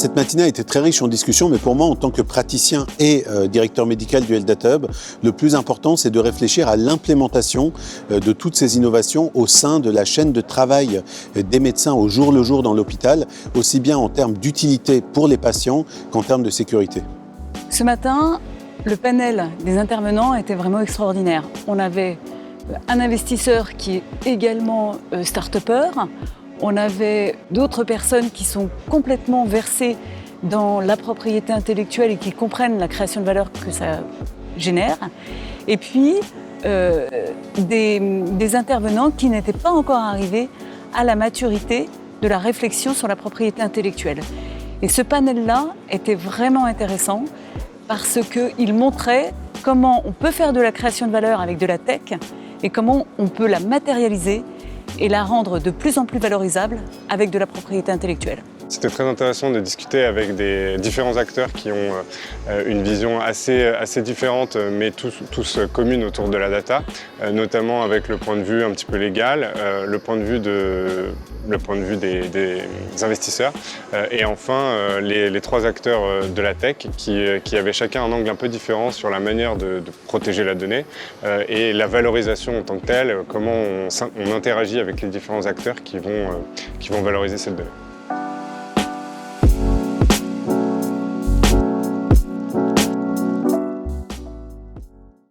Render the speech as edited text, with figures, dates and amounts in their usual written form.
Cette matinée a été très riche en discussions, mais pour moi, en tant que praticien et directeur médical du Health Data Hub, le plus important, c'est de réfléchir à l'implémentation de toutes ces innovations au sein de la chaîne de travail des médecins au jour le jour dans l'hôpital, aussi bien en termes d'utilité pour les patients qu'en termes de sécurité. Ce matin, le panel des intervenants était vraiment extraordinaire. On avait un investisseur qui est également start-upper. On avait d'autres personnes qui sont complètement versées dans la propriété intellectuelle et qui comprennent la création de valeur que ça génère. Et puis, des intervenants qui n'étaient pas encore arrivés à la maturité de la réflexion sur la propriété intellectuelle. Et ce panel-là était vraiment intéressant parce qu'il montrait comment on peut faire de la création de valeur avec de la tech et comment on peut la matérialiser et la rendre de plus en plus valorisable avec de la propriété intellectuelle. C'était très intéressant de discuter avec des différents acteurs qui ont une vision assez différente, mais tous communes autour de la data, notamment avec le point de vue un petit peu légal, le point de vue des investisseurs, et enfin les trois acteurs de la tech qui avaient chacun un angle un peu différent sur la manière de protéger la donnée et la valorisation en tant que telle, comment on interagit avec les différents acteurs qui vont valoriser cette donnée.